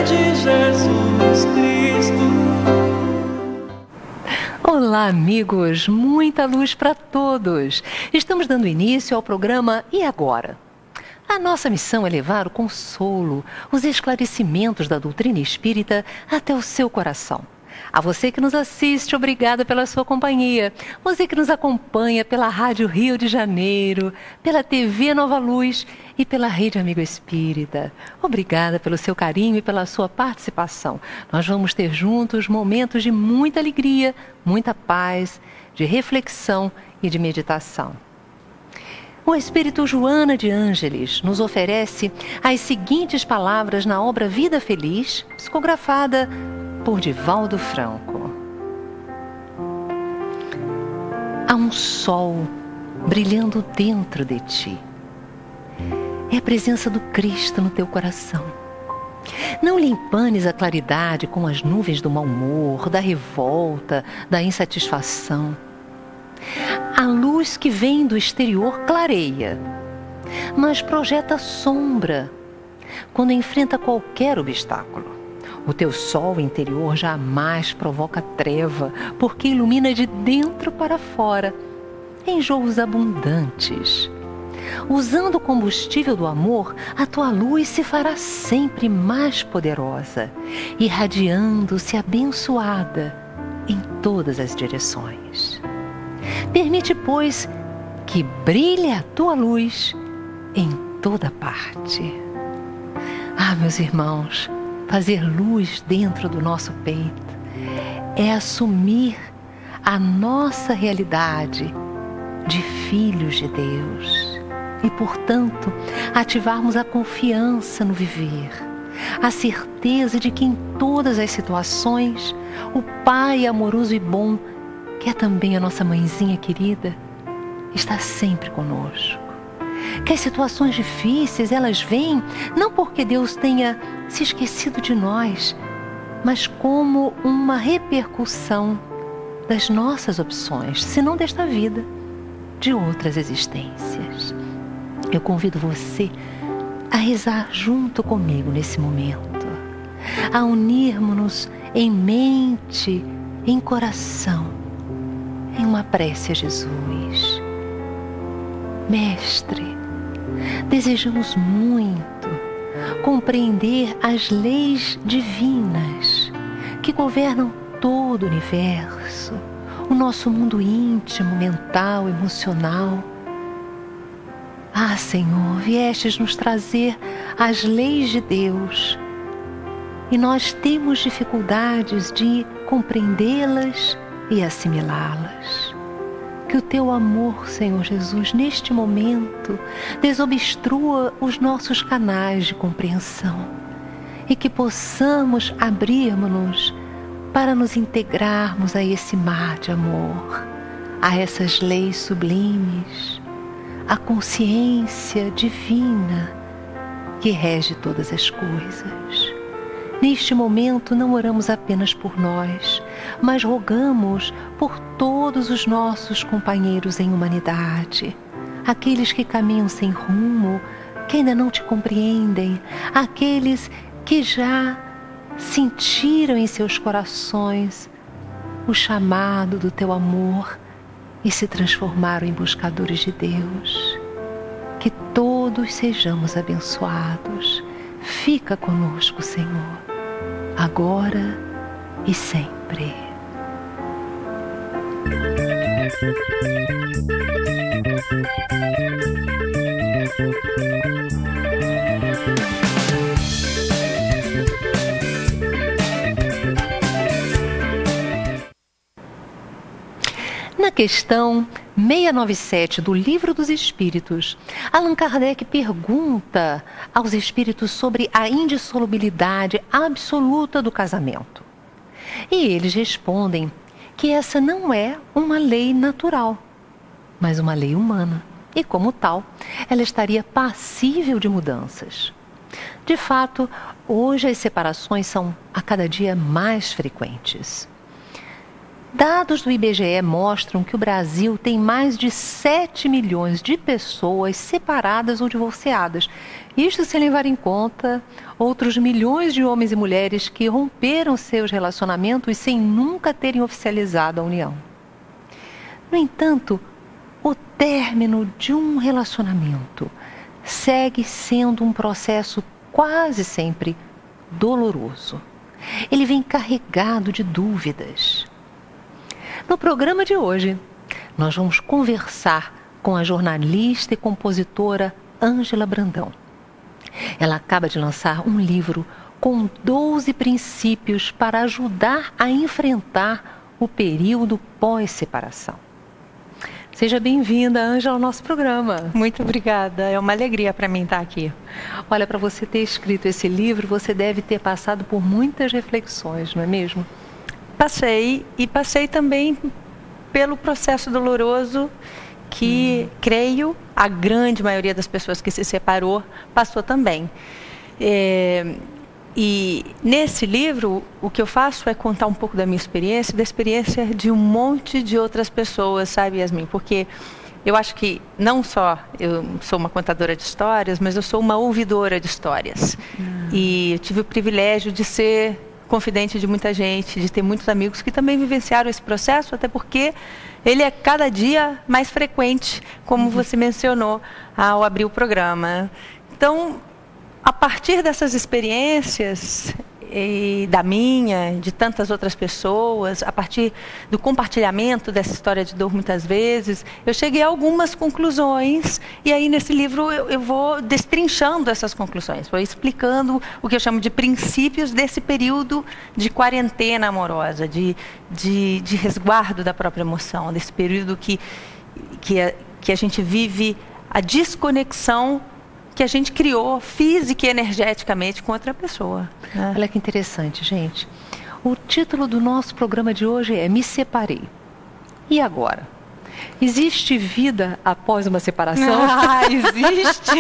de Jesus Cristo. Olá, amigos! Muita luz para todos! Estamos dando início ao programa E Agora? A nossa missão é levar o consolo, os esclarecimentos da doutrina espírita até o seu coração. A você que nos assiste, obrigada pela sua companhia. Você que nos acompanha pela Rádio Rio de Janeiro, pela TV Nova Luz e pela Rede Amigo Espírita. Obrigada pelo seu carinho e pela sua participação. Nós vamos ter juntos momentos de muita alegria, muita paz, de reflexão e de meditação. O Espírito Joana de Ângeles nos oferece as seguintes palavras na obra Vida Feliz, psicografada por Divaldo Franco. Há um sol brilhando dentro de ti. É a presença do Cristo no teu coração. Não lhe empanes a claridade com as nuvens do mau humor, da revolta, da insatisfação. A luz que vem do exterior clareia, mas projeta sombra quando enfrenta qualquer obstáculo. O teu sol interior jamais provoca treva, porque ilumina de dentro para fora, em jogos abundantes. Usando o combustível do amor, a tua luz se fará sempre mais poderosa, irradiando-se abençoada em todas as direções. Permite, pois, que brilhe a tua luz em toda parte. Ah, meus irmãos, fazer luz dentro do nosso peito é assumir a nossa realidade de filhos de Deus e, portanto, ativarmos a confiança no viver, a certeza de que em todas as situações o Pai amoroso e bom, que é também a nossa mãezinha querida, está sempre conosco. Que as situações difíceis, elas vêm não porque Deus tenha se esquecido de nós, mas como uma repercussão das nossas opções, se não desta vida, de outras existências. Eu convido você a rezar junto comigo nesse momento, a unirmos-nos em mente, em coração, em uma prece a Jesus. Mestre, desejamos muito compreender as leis divinas que governam todo o universo, o nosso mundo íntimo, mental, emocional. Ah, Senhor, viestes nos trazer as leis de Deus e nós temos dificuldades de compreendê-las e assimilá-las. Que o teu amor, Senhor Jesus, neste momento, desobstrua os nossos canais de compreensão e que possamos abrirmos-nos para nos integrarmos a esse mar de amor, a essas leis sublimes, a consciência divina que rege todas as coisas. Neste momento não oramos apenas por nós, mas rogamos por todos os nossos companheiros em humanidade, aqueles que caminham sem rumo, que ainda não te compreendem, aqueles que já sentiram em seus corações o chamado do teu amor e se transformaram em buscadores de Deus. Que todos sejamos abençoados. Fica conosco, Senhor, agora e sempre. Na questão 697 do Livro dos Espíritos, Allan Kardec pergunta aos espíritos sobre a indissolubilidade absoluta do casamento. E eles respondem que essa não é uma lei natural, mas uma lei humana. E como tal, ela estaria passível de mudanças. De fato, hoje as separações são a cada dia mais frequentes. Dados do IBGE mostram que o Brasil tem mais de 7 milhões de pessoas separadas ou divorciadas. Isto sem levar em conta outros milhões de homens e mulheres que romperam seus relacionamentos sem nunca terem oficializado a união. No entanto, o término de um relacionamento segue sendo um processo quase sempre doloroso. Ele vem carregado de dúvidas. No programa de hoje, nós vamos conversar com a jornalista e compositora Ângela Brandão. Ela acaba de lançar um livro com 12 princípios para ajudar a enfrentar o período pós-separação. Seja bem-vinda, Ângela, ao nosso programa. Muito obrigada, é uma alegria para mim estar aqui. Olha, para você ter escrito esse livro, você deve ter passado por muitas reflexões, não é mesmo? Passei também pelo processo doloroso que, creio, a grande maioria das pessoas que se separou passou também. E nesse livro, o que eu faço é contar um pouco da minha experiência, da experiência de um monte de outras pessoas, sabe, Yasmin? Porque eu acho que não só eu sou uma contadora de histórias, mas eu sou uma ouvidora de histórias. E eu tive o privilégio de ser confidente de muita gente, de ter muitos amigos que também vivenciaram esse processo, até porque ele é cada dia mais frequente, como você mencionou ao abrir o programa. Então, a partir dessas experiências, e da minha, de tantas outras pessoas, a partir do compartilhamento dessa história de dor muitas vezes, eu cheguei a algumas conclusões, e aí nesse livro eu vou destrinchando essas conclusões, vou explicando o que eu chamo de princípios desse período de quarentena amorosa, de resguardo da própria emoção, desse período que a gente vive a desconexão que a gente criou física e energeticamente com outra pessoa. Né? Olha que interessante, gente. O título do nosso programa de hoje é Me Separei. E agora? Existe vida após uma separação? Existe!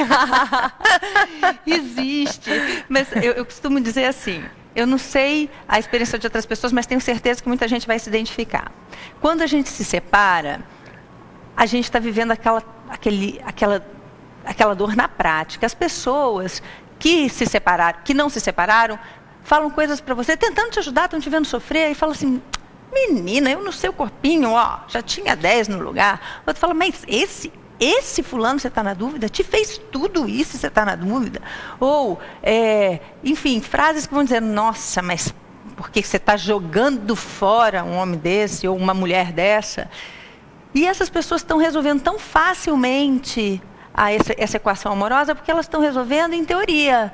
Existe! Mas eu costumo dizer assim, eu não sei a experiência de outras pessoas, mas tenho certeza que muita gente vai se identificar. Quando a gente se separa, a gente está vivendo aquela dor na prática. As pessoas que se separaram, que não se separaram, falam coisas para você, tentando te ajudar, estão te vendo sofrer, e falam assim, menina, eu no seu corpinho, ó, já tinha 10 no lugar. Outro fala, mas esse fulano, você está na dúvida? Te fez tudo isso e você está na dúvida? Ou, enfim, frases que vão dizer, nossa, mas por que você está jogando fora um homem desse ou uma mulher dessa? E essas pessoas estão resolvendo tão facilmente essa equação amorosa porque elas estão resolvendo em teoria.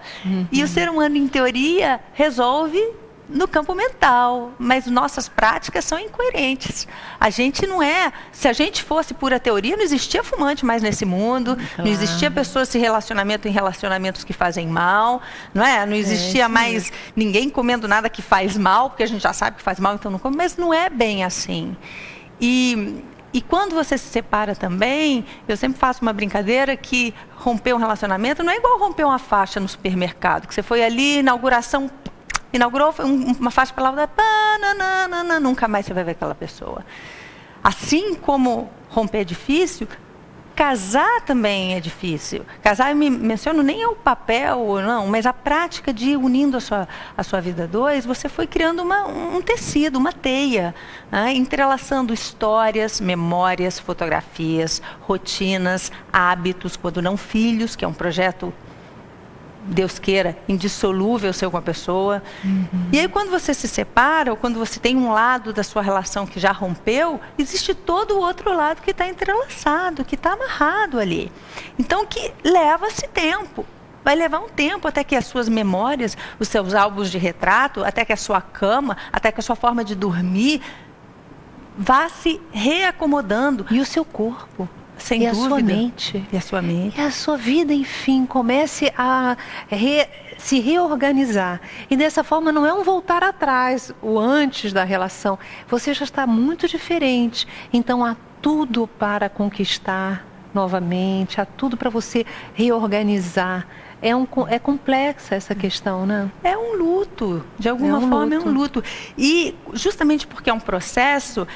E o ser humano, em teoria, resolve no campo mental, mas nossas práticas são incoerentes. A gente não é... Se a gente fosse pura teoria, não existia fumante mais nesse mundo, não existia pessoas se relacionamento em relacionamentos que fazem mal, não é? Não existia mais ninguém comendo nada que faz mal, porque a gente já sabe que faz mal, então não come, mas não é bem assim. E quando você se separa também, eu sempre faço uma brincadeira que romper um relacionamento não é igual romper uma faixa no supermercado, que você foi ali, inaugurou, foi uma faixa para lá, nunca mais você vai ver aquela pessoa. Assim como romper é difícil, casar também é difícil. Casar, eu me menciono, nem é o papel, não, mas a prática de ir unindo a sua vida a dois, você foi criando um tecido, uma teia, né? Entrelaçando histórias, memórias, fotografias, rotinas, hábitos, quando não filhos, que é um projeto, Deus queira, indissolúvel seu com a pessoa. E aí quando você se separa, ou quando você tem um lado da sua relação que já rompeu, existe todo o outro lado que está entrelaçado, que está amarrado ali. Então que leva-se tempo. Vai levar um tempo até que as suas memórias, os seus álbuns de retrato, até que a sua cama, até que a sua forma de dormir vá se reacomodando. E o seu corpo. Sem dúvida. A sua mente. E a sua mente. E a sua vida, enfim, comece a se reorganizar. E dessa forma não é um voltar atrás, o antes da relação. Você já está muito diferente. Então há tudo para conquistar novamente, há tudo para você reorganizar é complexa essa questão, né? É um luto, de alguma forma é um luto. E justamente porque é um processo,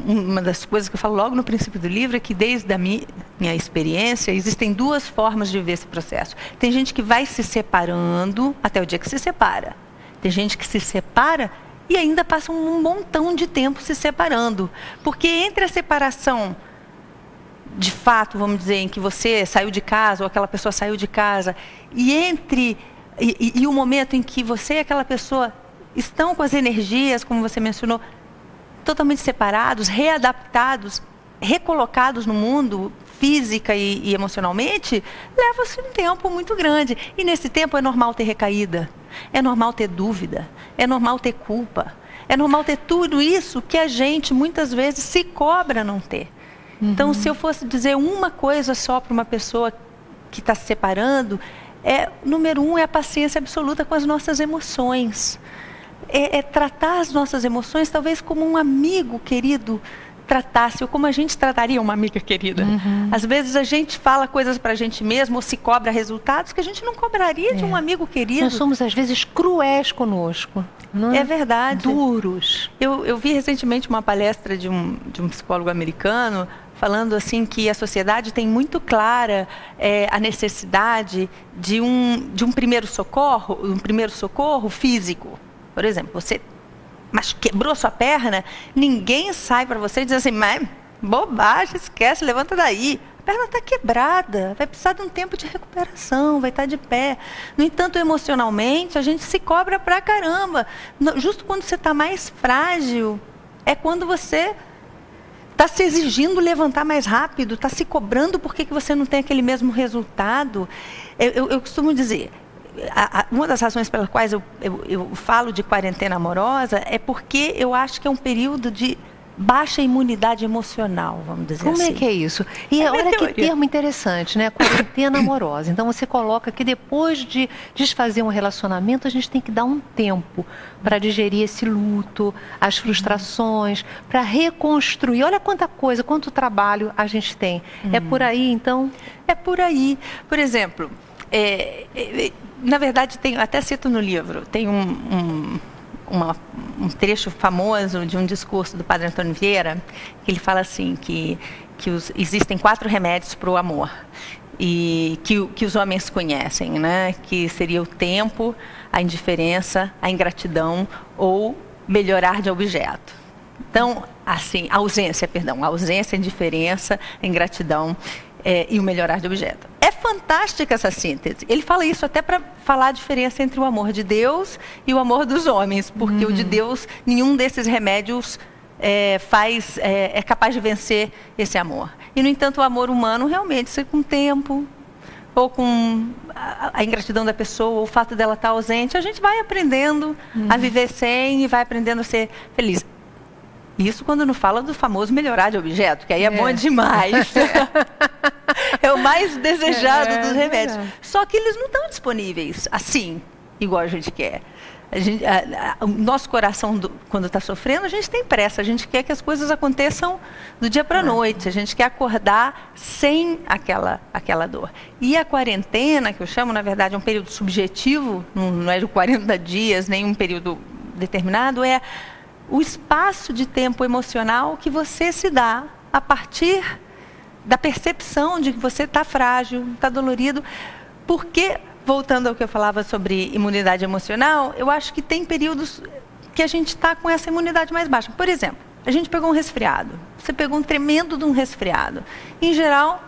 uma das coisas que eu falo logo no princípio do livro é que desde a minha experiência, existem duas formas de viver esse processo. Tem gente que vai se separando até o dia que se separa. Tem gente que se separa e ainda passa um montão de tempo se separando. Porque entre a separação, de fato, vamos dizer, em que você saiu de casa ou aquela pessoa saiu de casa, e o momento em que você e aquela pessoa estão com as energias, como você mencionou, totalmente separados, readaptados, recolocados no mundo, física e emocionalmente, leva-se um tempo muito grande. E nesse tempo é normal ter recaída, é normal ter dúvida, é normal ter culpa, é normal ter tudo isso que a gente muitas vezes se cobra não ter. Então, se eu fosse dizer uma coisa só para uma pessoa que está se separando, número 1 é a paciência absoluta com as nossas emoções. É tratar as nossas emoções talvez como um amigo querido tratasse, ou como a gente trataria uma amiga querida. Às vezes a gente fala coisas para a gente mesmo, ou se cobra resultados que a gente não cobraria de um amigo querido. Nós somos, às vezes, cruéis conosco. Não é? É verdade. Duros. Eu vi recentemente uma palestra de um psicólogo americano falando assim que a sociedade tem muito clara a necessidade de um primeiro socorro físico. Por exemplo, mas quebrou sua perna, ninguém sai para você e diz assim, mas bobagem, esquece, levanta daí. A perna está quebrada, vai precisar de um tempo de recuperação, vai estar de pé. No entanto, emocionalmente, a gente se cobra pra caramba. Justo quando você está mais frágil, é quando você está se exigindo levantar mais rápido, está se cobrando porque que você não tem aquele mesmo resultado. Eu costumo dizer, uma das razões pelas quais eu falo de quarentena amorosa é porque eu acho que é um período de baixa imunidade emocional, vamos dizer assim. Como é que é isso? E olha que termo interessante, né? Quarentena amorosa. Então você coloca que depois de desfazer um relacionamento, a gente tem que dar um tempo para digerir esse luto, as frustrações, para reconstruir. Olha quanta coisa, quanto trabalho a gente tem. É por aí, então? É por aí. Por exemplo, na verdade, até cito no livro, tem um trecho famoso de um discurso do Padre Antônio Vieira, que ele fala assim, que existem 4 remédios para o amor, e que os homens conhecem, né? Que seria o tempo, a indiferença, a ingratidão ou melhorar de objeto. Então, assim, a ausência, a indiferença, a ingratidão e o melhorar de objeto. É fantástica essa síntese. Ele fala isso até para falar a diferença entre o amor de Deus e o amor dos homens, porque o de Deus, nenhum desses remédios é capaz de vencer esse amor. E, no entanto, o amor humano realmente, com o tempo, ou com a ingratidão da pessoa, ou o fato dela estar ausente, a gente vai aprendendo a viver sem e vai aprendendo a ser feliz. Isso quando não fala do famoso melhorar de objeto, que aí é bom demais. É o mais desejado dos remédios. Só que eles não estão disponíveis assim, igual a gente quer. O nosso coração, quando está sofrendo, a gente tem pressa. A gente quer que as coisas aconteçam do dia para a noite. A gente quer acordar sem aquela dor. E a quarentena, que eu chamo, na verdade, é um período subjetivo, não é de 40 dias, nem um período determinado, é o espaço de tempo emocional que você se dá a partir da percepção de que você está frágil, está dolorido. Porque, voltando ao que eu falava sobre imunidade emocional, eu acho que tem períodos que a gente está com essa imunidade mais baixa. Por exemplo, a gente pegou um resfriado. Você pegou um tremendo de um resfriado. Em geral,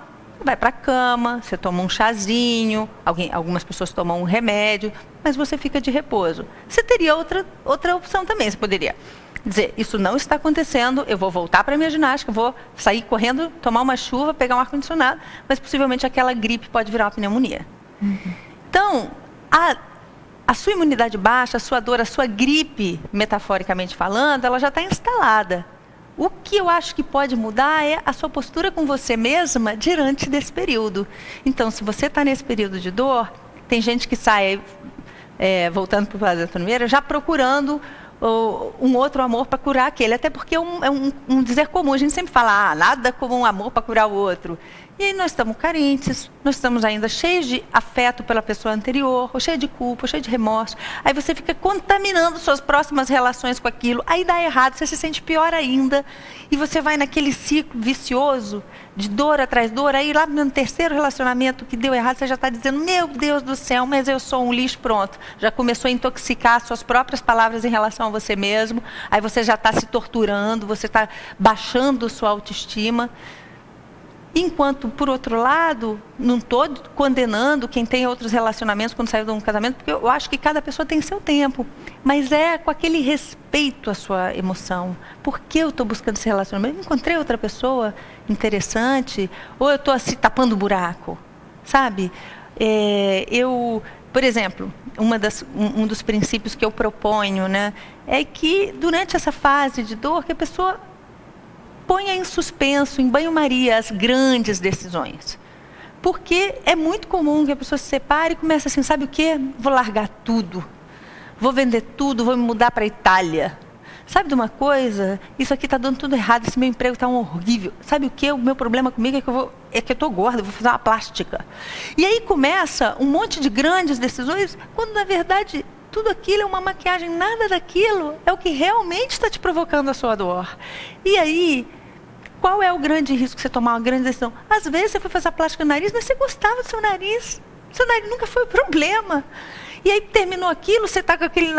vai para a cama, você toma um chazinho, algumas pessoas tomam um remédio, mas você fica de repouso. Você teria outra opção também. Você poderia dizer, isso não está acontecendo, eu vou voltar para a minha ginástica, vou sair correndo, tomar uma chuva, pegar um ar-condicionado, mas possivelmente aquela gripe pode virar uma pneumonia. Então, a sua imunidade baixa, a sua dor, a sua gripe, metaforicamente falando, ela já está instalada. O que eu acho que pode mudar é a sua postura com você mesma diante desse período. Então, se você está nesse período de dor, tem gente que sai, voltando para o Padre Antônio Vieira, já procurando um outro amor para curar aquele, até porque é um dizer comum, a gente sempre fala, nada como um amor para curar o outro. E aí nós estamos carentes, nós estamos ainda cheios de afeto pela pessoa anterior, ou cheios de culpa, ou cheios de remorso. Aí você fica contaminando suas próximas relações com aquilo. Aí dá errado, você se sente pior ainda. E você vai naquele ciclo vicioso, de dor atrás de dor. Aí lá no terceiro relacionamento que deu errado, você já está dizendo, meu Deus do céu, mas eu sou um lixo, pronto. Já começou a intoxicar suas próprias palavras em relação a você mesmo. Aí você já está se torturando, você está baixando sua autoestima. Enquanto, por outro lado, não estou condenando quem tem outros relacionamentos quando saiu de um casamento, porque eu acho que cada pessoa tem seu tempo. Mas é com aquele respeito à sua emoção. Por que eu estou buscando esse relacionamento? Eu encontrei outra pessoa interessante, ou eu estou assim, tapando buraco, sabe? Por exemplo, um dos princípios que eu proponho, né, é que durante essa fase de dor, que a pessoa ponha em suspenso, em banho-maria, as grandes decisões. Porque é muito comum que a pessoa se separe e comece assim, sabe o quê? Vou largar tudo. Vou vender tudo, vou me mudar para a Itália. Sabe de uma coisa? Isso aqui está dando tudo errado, esse meu emprego está horrível. Sabe o quê? O meu problema comigo é que eu estou gorda, vou fazer uma plástica. E aí começa um monte de grandes decisões, quando na verdade tudo aquilo é uma maquiagem, nada daquilo é o que realmente está te provocando a sua dor. E aí, qual é o grande risco de você tomar uma grande decisão? Às vezes você foi fazer a plástica no nariz, mas você gostava do seu nariz. Seu nariz nunca foi o problema. E aí terminou aquilo, você está com aquele...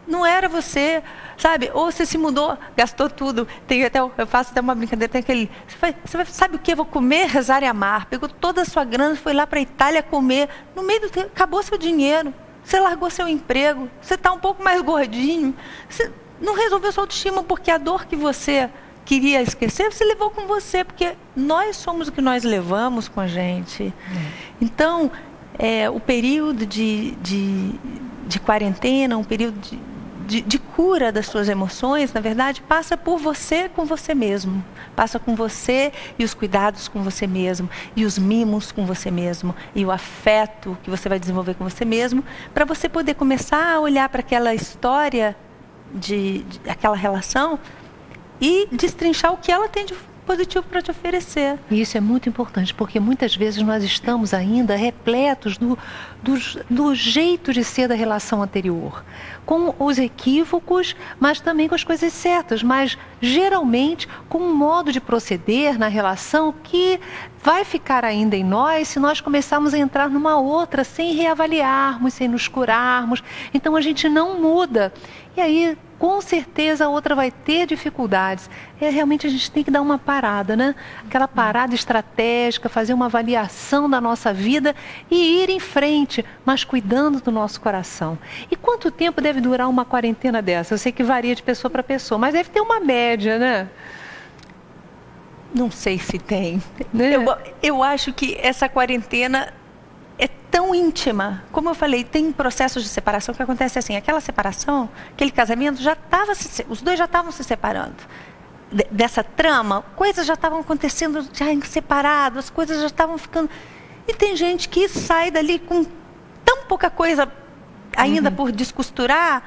Não era você, sabe? Ou você se mudou, gastou tudo. Eu faço até uma brincadeira, tem aquele... sabe o que? Eu vou comer, rezar e amar. Pegou toda a sua grana, foi lá para a Itália comer. No meio do tempo, acabou seu dinheiro. Você largou seu emprego. Você está um pouco mais gordinho. Você não resolveu sua autoestima, porque a dor que você queria esquecer, você levou com você, porque nós somos o que nós levamos com a gente. Então, o período de quarentena, um período de cura das suas emoções, na verdade, passa por você com você mesmo. Passa com você e os cuidados com você mesmo, e os mimos com você mesmo, e o afeto que você vai desenvolver com você mesmo, para você poder começar a olhar para aquela história, aquela relação, e destrinchar o que ela tem de positivo para te oferecer. E isso é muito importante, porque muitas vezes nós estamos ainda repletos do jeito de ser da relação anterior, com os equívocos, mas também com as coisas certas, mas geralmente com um modo de proceder na relação que vai ficar ainda em nós se nós começarmos a entrar numa outra sem reavaliarmos, sem nos curarmos. Então a gente não muda. E aí, com certeza, a outra vai ter dificuldades. Realmente a gente tem que dar uma parada, né? Aquela parada estratégica, fazer uma avaliação da nossa vida e ir em frente, mas cuidando do nosso coração. E quanto tempo deve durar uma quarentena dessa? Eu sei que varia de pessoa para pessoa, mas deve ter uma média, né? Não sei se tem. Eu acho que essa quarentena é tão íntima. Como eu falei, tem processos de separação que acontece assim. Aquela separação, aquele casamento, os dois já estavam se separando. Dessa trama, coisas já estavam acontecendo já separados, as coisas já estavam ficando... E tem gente que sai dali com tão pouca coisa ainda por descosturar,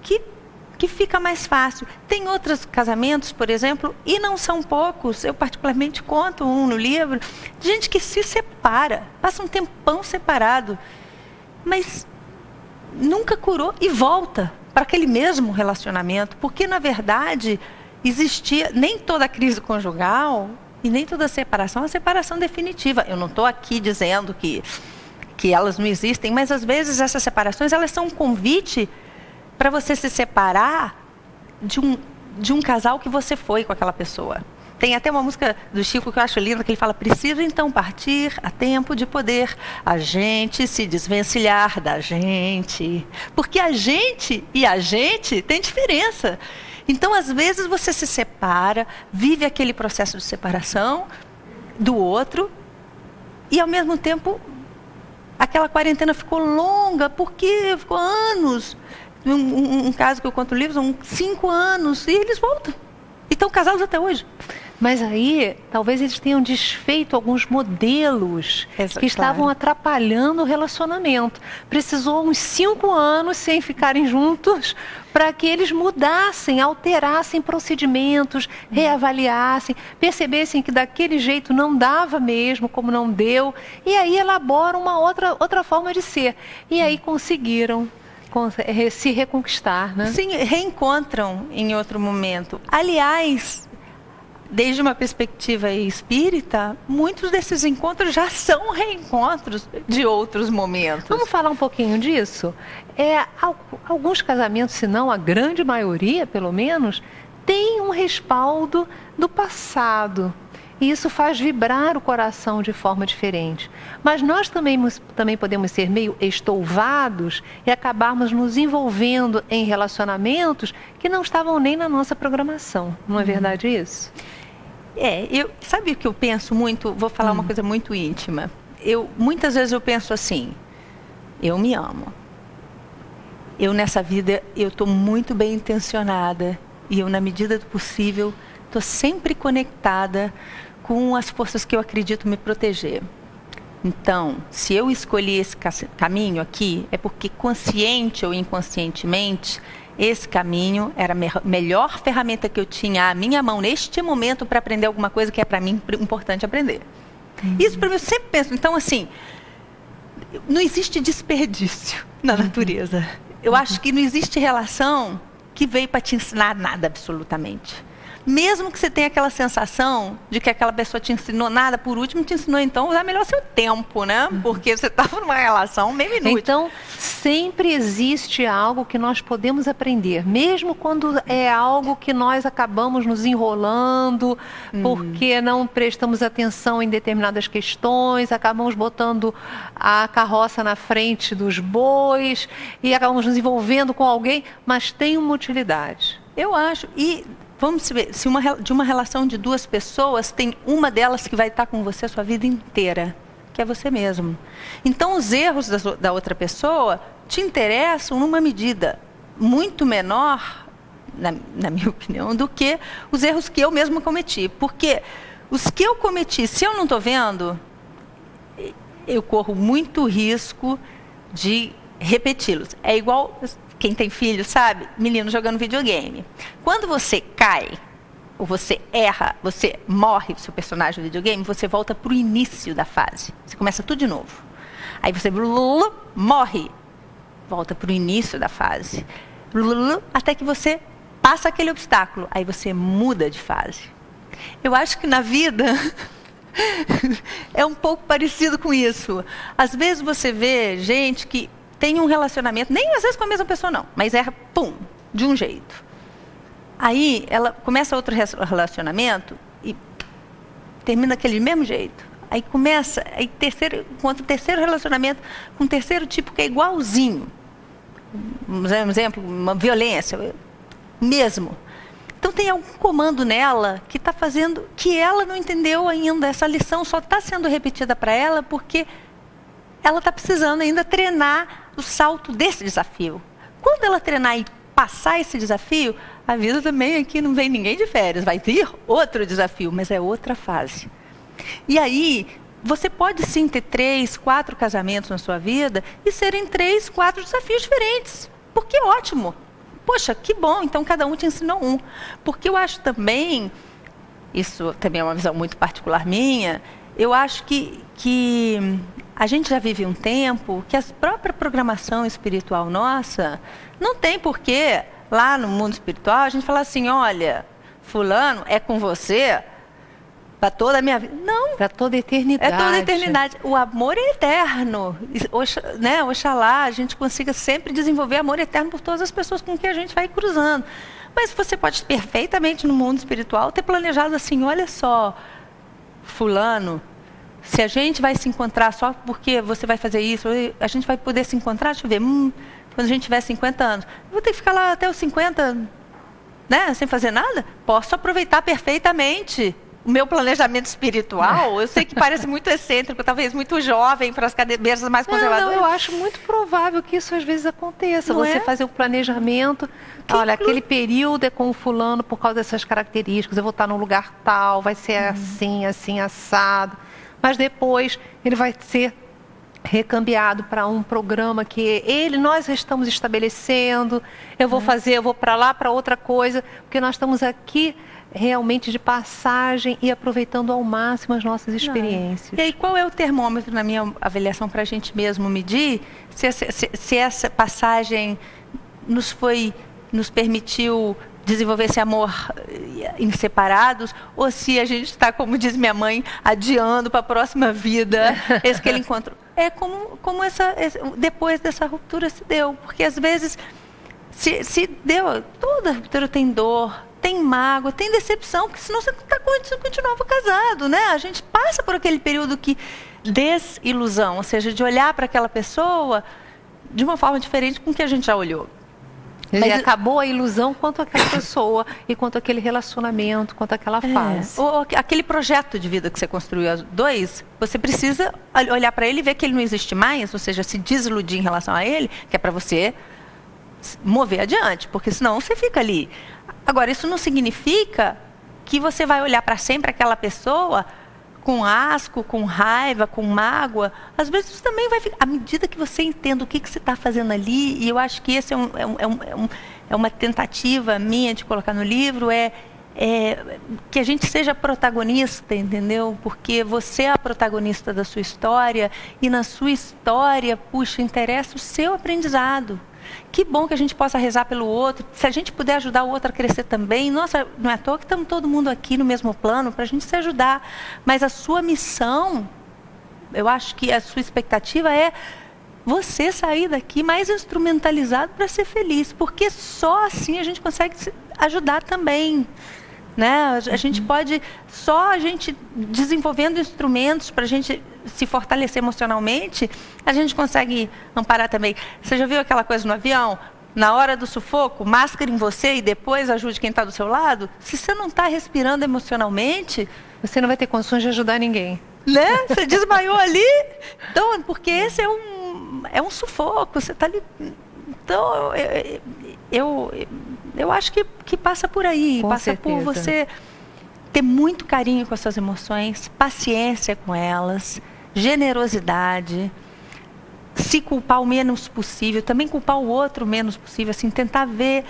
que fica mais fácil. Tem outros casamentos, por exemplo, e não são poucos, eu particularmente conto um no livro, de gente que se separa, passa um tempão separado, mas nunca curou e volta para aquele mesmo relacionamento, porque na verdade existia, nem toda crise conjugal e nem toda separação é uma separação definitiva. Eu não estou aqui dizendo que elas não existem, mas às vezes essas separações elas são um convite para você se separar de um casal que você foi com aquela pessoa. Tem até uma música do Chico que eu acho linda, que ele fala: preciso então partir a tempo de poder a gente se desvencilhar da gente. Porque a gente e a gente tem diferença. Então, às vezes, você se separa, vive aquele processo de separação do outro, e ao mesmo tempo, aquela quarentena ficou longa, porque ficou anos. Um caso que eu conto no livro, são 5 anos, e eles voltam. E estão casados até hoje. Mas aí, talvez eles tenham desfeito alguns modelos que estavam atrapalhando o relacionamento. Precisou uns 5 anos sem ficarem juntos para que eles mudassem, alterassem procedimentos, reavaliassem, percebessem que daquele jeito não dava mesmo, como não deu, e aí elaboram uma outra forma de ser. E aí conseguiram se reconquistar, né? Sim, reencontram em outro momento. Aliás, desde uma perspectiva espírita, muitos desses encontros já são reencontros de outros momentos. Vamos falar um pouquinho disso? Alguns casamentos, se não a grande maioria, pelo menos, tem um respaldo do passado. E isso faz vibrar o coração de forma diferente. Mas nós também podemos ser meio estouvados e acabarmos nos envolvendo em relacionamentos que não estavam nem na nossa programação. Não é verdade isso? Sabe o que eu penso muito? Vou falar uma coisa muito íntima. Muitas vezes eu penso assim, eu me amo. Eu nessa vida, eu estou muito bem intencionada. E eu, na medida do possível, estou sempre conectada com as forças que eu acredito me proteger. Então, se eu escolhi esse caminho aqui, é porque consciente ou inconscientemente, esse caminho era a melhor ferramenta que eu tinha à minha mão neste momento para aprender alguma coisa que é para mim importante aprender. Isso para mim eu sempre penso. Então, assim, não existe desperdício na natureza. Eu acho que não existe relação que veio para te ensinar nada absolutamente. Mesmo que você tenha aquela sensação de que aquela pessoa te ensinou nada, por último te ensinou então a usar melhor seu tempo, né? Porque você estava numa relação meio inútil. Então, sempre existe algo que nós podemos aprender, mesmo quando é algo que nós acabamos nos enrolando, porque não prestamos atenção em determinadas questões, acabamos botando a carroça na frente dos bois e acabamos nos envolvendo com alguém, mas tem uma utilidade. Eu acho. E vamos ver, se de uma relação de 2 pessoas, tem uma delas que vai estar com você a sua vida inteira, que é você mesmo. Então, os erros da outra pessoa te interessam numa medida muito menor, na minha opinião, do que os erros que eu mesma cometi. Porque os que eu cometi, se eu não estou vendo, eu corro muito risco de repeti-los. É igual... Quem tem filho sabe, menino jogando videogame. Quando você cai, ou você erra, você morre, seu personagem do videogame, você volta para o início da fase. Você começa tudo de novo. Aí você morre, volta para o início da fase. Até que você passa aquele obstáculo. Aí você muda de fase. Eu acho que na vida é um pouco parecido com isso. Às vezes você vê gente que tem um relacionamento, nem às vezes com a mesma pessoa não, mas erra, de um jeito. Aí ela começa outro relacionamento e termina daquele mesmo jeito. Aí começa, encontra o terceiro relacionamento com um terceiro tipo que é igualzinho. Um exemplo, uma violência, mesmo. Então tem algum comando nela que está fazendo, que ela não entendeu ainda, essa lição só está sendo repetida para ela porque ela está precisando ainda treinar o salto desse desafio. Quando ela treinar e passar esse desafio, a vida também aqui não vem ninguém de férias, vai ter outro desafio, mas é outra fase. E aí, você pode sim ter 3, 4 casamentos na sua vida e serem 3, 4 desafios diferentes. Porque é ótimo. Poxa, que bom, então cada um te ensinou um. Porque eu acho também, isso também é uma visão muito particular minha, eu acho que a gente já vive um tempo que a própria programação espiritual nossa não tem porquê, lá no mundo espiritual, a gente falar assim, olha, fulano é com você para toda a minha vida. Não. Para toda a eternidade. É toda a eternidade. O amor é eterno. Oxalá a gente consiga sempre desenvolver amor eterno por todas as pessoas com que a gente vai cruzando. Mas você pode perfeitamente no mundo espiritual ter planejado assim, olha só, fulano, se a gente vai se encontrar só porque você vai fazer isso, a gente vai poder se encontrar, deixa eu ver, quando a gente tiver 50 anos, eu vou ter que ficar lá até os 50, né, sem fazer nada? Posso aproveitar perfeitamente o meu planejamento espiritual, eu sei que parece muito excêntrico, talvez muito jovem para as cabeças mais conservadoras. Não, eu acho muito provável que isso às vezes aconteça. Não Você é? fazer o planejamento, olha, aquele período é com o fulano por causa dessas características, eu vou estar num lugar tal, vai ser assim, assim, assado. Mas depois ele vai ser recambiado para um programa que nós estamos estabelecendo, eu vou para lá, para outra coisa, porque nós estamos aqui realmente de passagem e aproveitando ao máximo as nossas experiências. E aí, qual é o termômetro, na minha avaliação, para a gente mesmo medir se essa passagem nos permitiu desenvolver esse amor em separados, ou se a gente está, como diz minha mãe, adiando para a próxima vida esse que ele encontrou. É como depois dessa ruptura se deu, porque às vezes se deu, toda ruptura tem dor, tem mágoa, tem decepção, porque senão você continuava casado, né? A gente passa por aquele período que desilusão, ou seja, de olhar para aquela pessoa de uma forma diferente com que a gente já olhou. Mas acabou a ilusão quanto àquela pessoa e quanto àquele relacionamento, quanto àquela fase. Ou aquele projeto de vida que você construiu a dois, você precisa olhar para ele e ver que ele não existe mais, ou seja, se desiludir em relação a ele, que é para você mover adiante, porque senão você fica ali. Agora, isso não significa que você vai olhar para sempre aquela pessoa com asco, com raiva, com mágoa. Às vezes você também vai ficar, à medida que você entende o que você está fazendo ali, e eu acho que esse é uma tentativa minha de colocar no livro, que a gente seja protagonista, entendeu? Porque você é a protagonista da sua história, e na sua história, puxa, interessa o seu aprendizado. Que bom que a gente possa rezar pelo outro. Se a gente puder ajudar o outro a crescer também, nossa, não é à toa que estamos todo mundo aqui no mesmo plano para a gente se ajudar. Mas a sua missão, eu acho que a sua expectativa é você sair daqui mais instrumentalizado para ser feliz, porque só assim a gente consegue ajudar também. Né? A gente pode, só a gente desenvolvendo instrumentos para a gente se fortalecer emocionalmente, a gente consegue amparar também. Você já viu aquela coisa no avião? Na hora do sufoco, máscara em você e depois ajude quem está do seu lado? Se você não está respirando emocionalmente, você não vai ter condições de ajudar ninguém. Né? Você desmaiou ali, então, porque esse é um sufoco, você está ali. Então, eu acho que passa por aí, com passa certeza. por você ter muito carinho com as suas emoções, paciência com elas, generosidade, se culpar o menos possível, também culpar o outro o menos possível, assim, tentar ver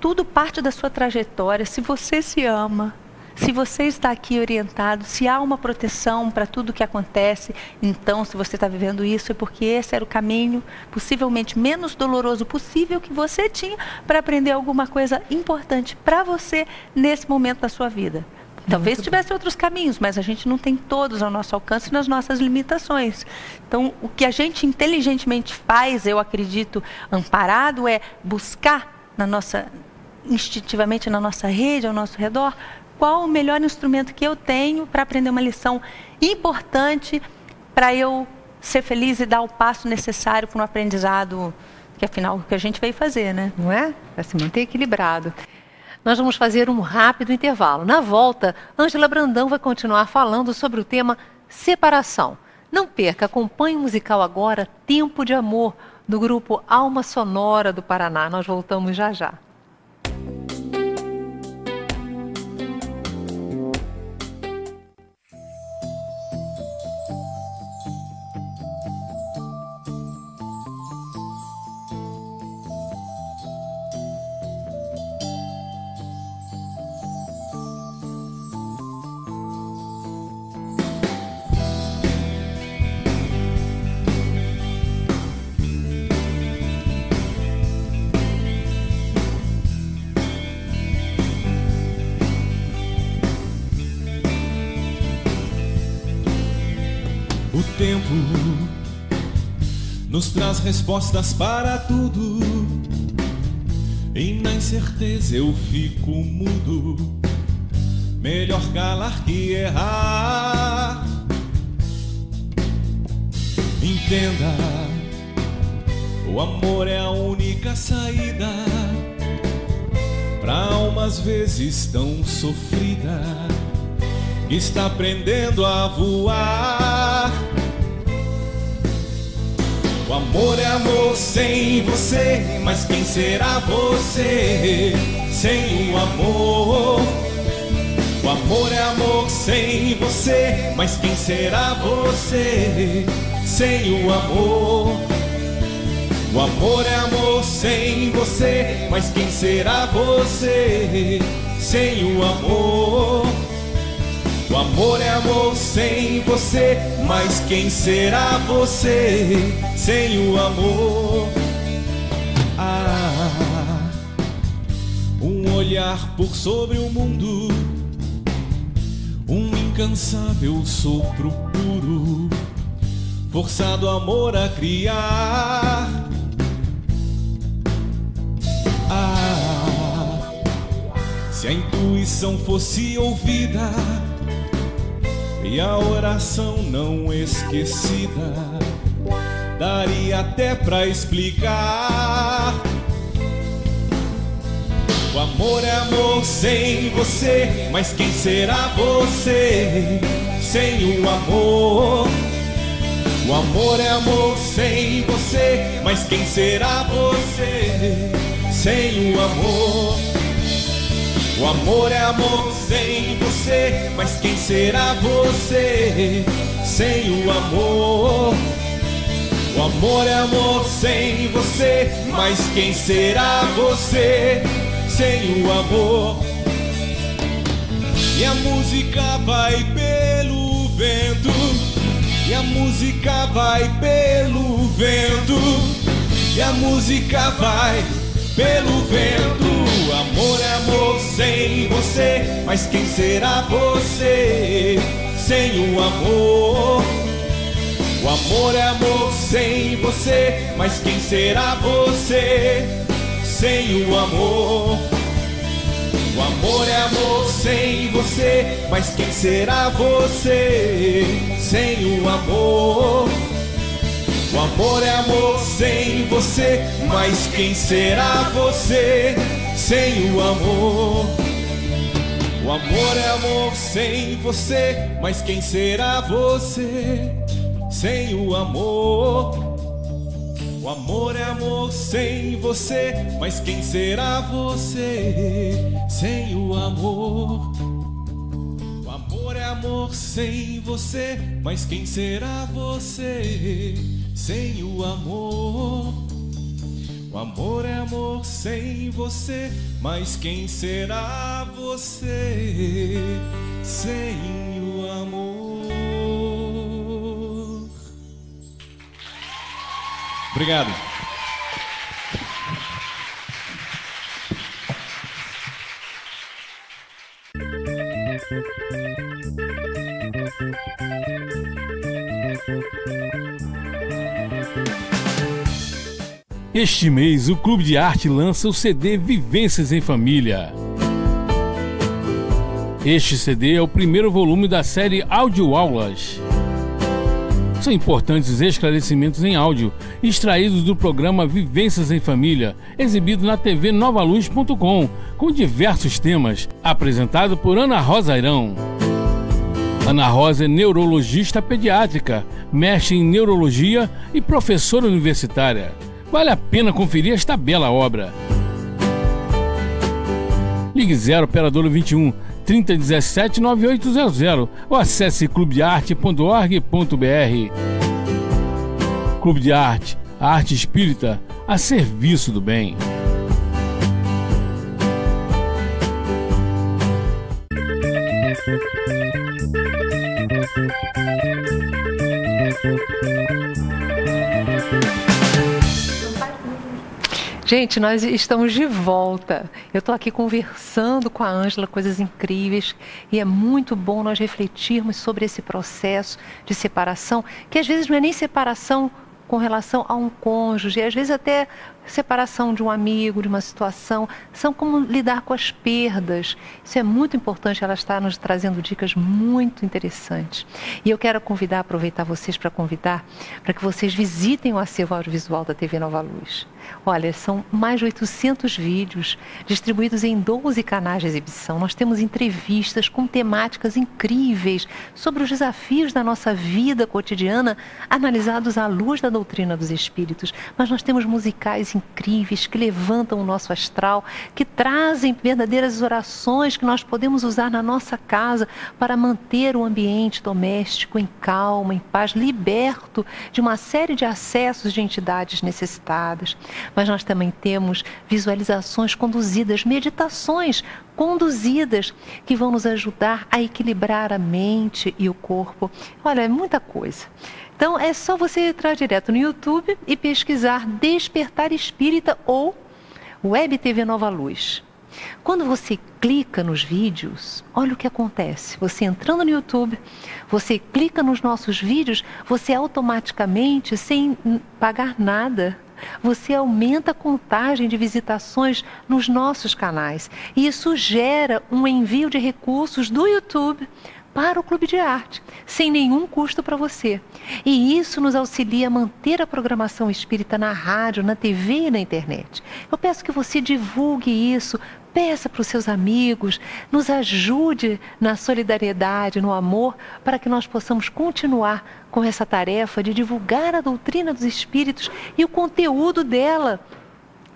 tudo parte da sua trajetória, se você se ama, se você está aqui orientado, se há uma proteção para tudo que acontece, então se você está vivendo isso é porque esse era o caminho possivelmente menos doloroso possível que você tinha para aprender alguma coisa importante para você nesse momento da sua vida. Talvez tivesse outros caminhos, mas a gente não tem todos ao nosso alcance nas nossas limitações. Então, o que a gente inteligentemente faz, eu acredito, amparado, é buscar instintivamente na nossa rede, ao nosso redor, qual o melhor instrumento que eu tenho para aprender uma lição importante para eu ser feliz e dar o passo necessário para um aprendizado que, afinal, é o que a gente veio fazer, né? Não é? Para se manter equilibrado. Nós vamos fazer um rápido intervalo. Na volta, Ângela Brandão vai continuar falando sobre o tema separação. Não perca, acompanhe o musical agora, Tempo de Amor, do grupo Alma Sonora do Paraná. Nós voltamos já já. O tempo nos traz respostas para tudo, e na incerteza eu fico mudo. Melhor calar que errar. Entenda, o amor é a única saída pra alma às vezes tão sofrida. está aprendendo a voar. O amor é amor sem você, mas quem será você sem o amor? O amor é amor sem você, mas quem será você sem o amor? O amor é amor sem você, mas quem será você sem o amor? O amor é amor sem você, mas quem será você sem o amor? Ah, um olhar por sobre o mundo, um incansável sopro puro, forçado amor a criar. Ah, se a intuição fosse ouvida e a oração não esquecida, daria até pra explicar. O amor é amor sem você, mas quem será você sem o amor? O amor é amor sem você, mas quem será você sem o amor? O amor é amor sem você, mas quem será você sem o amor? O amor é amor sem você, mas quem será você sem o amor? E a música vai pelo vento, e a música vai pelo vento, e a música vai pelo vento. Amor é amor sem você, mas quem será você sem o amor? O amor é amor sem você, mas quem será você sem o amor? O amor é amor sem você, mas quem será você sem o amor? O amor é amor sem você, mas quem será você sem o amor? O amor é amor sem você, mas quem será você sem o amor? O amor é amor sem você, mas quem será você sem o amor? O amor é amor sem você, mas quem será você sem o amor? O amor é amor sem você, mas quem será você sem o amor? Obrigado. Este mês, o Clube de Arte lança o CD Vivências em Família. Este CD é o primeiro volume da série Audioaulas. São importantes esclarecimentos em áudio, extraídos do programa Vivências em Família, exibido na TV Novaluz.com, com diversos temas, apresentado por Ana Rosa Airão. Ana Rosa é neurologista pediátrica, mestre em neurologia e professora universitária. Vale a pena conferir esta bela obra. Ligue 0 operadora 21 3017 9800 ou acesse clubedearte.org.br. Clube de Arte, a arte espírita a serviço do bem. Gente, nós estamos de volta. Eu estou aqui conversando com a Ângela, coisas incríveis, e é muito bom nós refletirmos sobre esse processo de separação, que às vezes não é nem separação com relação a um cônjuge, às vezes até separação de um amigo, de uma situação, são como lidar com as perdas. Isso é muito importante, ela está nos trazendo dicas muito interessantes. E eu quero aproveitar vocês para convidar para que vocês visitem o acervo audiovisual da TV Nova Luz. Olha, são mais de 800 vídeos distribuídos em 12 canais de exibição. Nós temos entrevistas com temáticas incríveis sobre os desafios da nossa vida cotidiana, analisados à luz da doutrina dos Espíritos. Mas nós temos musicais incríveis que levantam o nosso astral, que trazem verdadeiras orações que nós podemos usar na nossa casa para manter o ambiente doméstico em calma, em paz, liberto de uma série de acessos de entidades necessitadas. Mas nós também temos visualizações conduzidas, meditações conduzidas, que vão nos ajudar a equilibrar a mente e o corpo. Olha, é muita coisa. Então é só você entrar direto no YouTube e pesquisar Despertar Espírita ou Web TV Nova Luz. Quando você clica nos vídeos, olha o que acontece. Você entrando no YouTube, você clica nos nossos vídeos, você automaticamente, sem pagar nada, você aumenta a contagem de visitações nos nossos canais. E isso gera um envio de recursos do YouTube para o Clube de Arte, sem nenhum custo para você. E isso nos auxilia a manter a programação espírita na rádio, na TV e na internet. Eu peço que você divulgue isso, peça para os seus amigos, nos ajude na solidariedade, no amor, para que nós possamos continuar com essa tarefa de divulgar a doutrina dos Espíritos e o conteúdo dela,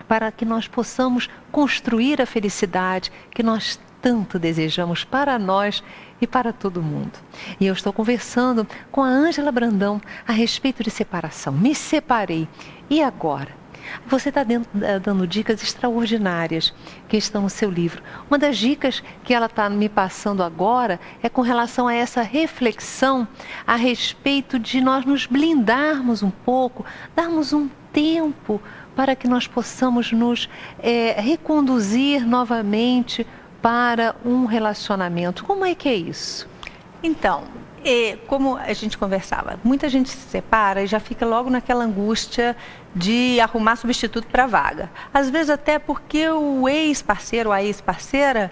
para que nós possamos construir a felicidade que nós tanto desejamos para nós e para todo mundo. E eu estou conversando com a Ângela Brandão a respeito de separação. Me separei. E agora? Você está dando dicas extraordinárias que estão no seu livro. Uma das dicas que ela está me passando agora é com relação a essa reflexão a respeito de nós nos blindarmos um pouco, darmos um tempo para que nós possamos nos reconduzir novamente para um relacionamento. Como é que é isso? Então, como a gente conversava, muita gente se separa e já fica logo naquela angústia de arrumar substituto para a vaga. Às vezes até porque o ex-parceiro ou a ex-parceira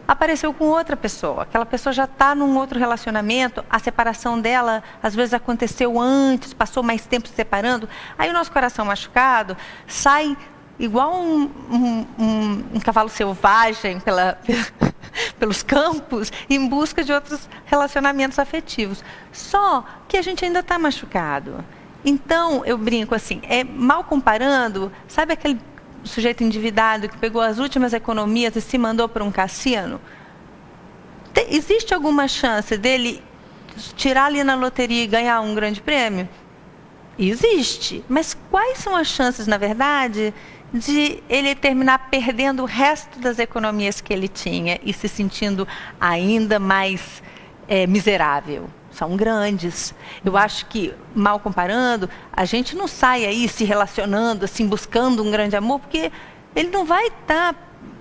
apareceu com outra pessoa. Aquela pessoa já está num outro relacionamento, a separação dela às vezes aconteceu antes, passou mais tempo se separando. Aí o nosso coração machucado sai igual um cavalo selvagem pelos campos, em busca de outros relacionamentos afetivos. Só que a gente ainda está machucado. Então, eu brinco assim, mal comparando, sabe aquele sujeito endividado que pegou as últimas economias e se mandou para um cassino? Existe alguma chance dele tirar ali na loteria e ganhar um grande prêmio? Existe. Mas quais são as chances, na verdade, de ele terminar perdendo o resto das economias que ele tinha e se sentindo ainda mais miserável? São grandes. Eu acho que, mal comparando, a gente não sai aí se relacionando, assim, buscando um grande amor, porque ele não vai estar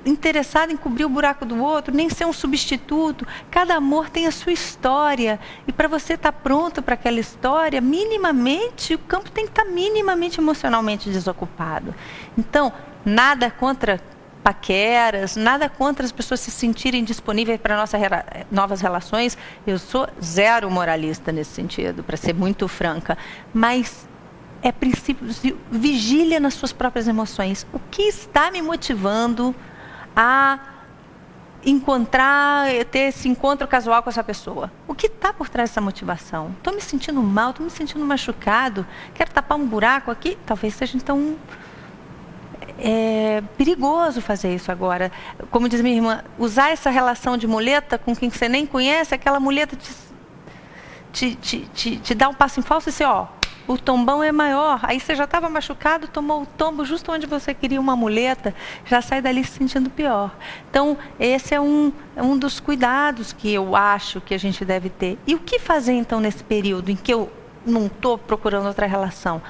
interessado em cobrir o buraco do outro, nem ser um substituto. Cada amor tem a sua história. E para você estar pronto para aquela história, minimamente, o campo tem que estar minimamente emocionalmente desocupado. Então, nada contra paqueras, nada contra as pessoas se sentirem disponíveis para novas relações. Eu sou zero moralista nesse sentido, para ser muito franca. Mas é princípio de vigília nas suas próprias emoções. O que está me motivando a ter esse encontro casual com essa pessoa? O que está por trás dessa motivação? Estou me sentindo mal, estou me sentindo machucado, quero tapar um buraco aqui? Talvez seja então perigoso fazer isso agora. Como diz minha irmã, usar essa relação de muleta com quem você nem conhece, aquela muleta te dá um passo em falso e você, o tombão é maior. Aí você já estava machucado, tomou o tombo justo onde você queria uma muleta, já sai dali se sentindo pior. Então, esse é um dos cuidados que eu acho que a gente deve ter. E o que fazer então nesse período em que eu não estou procurando outra relação?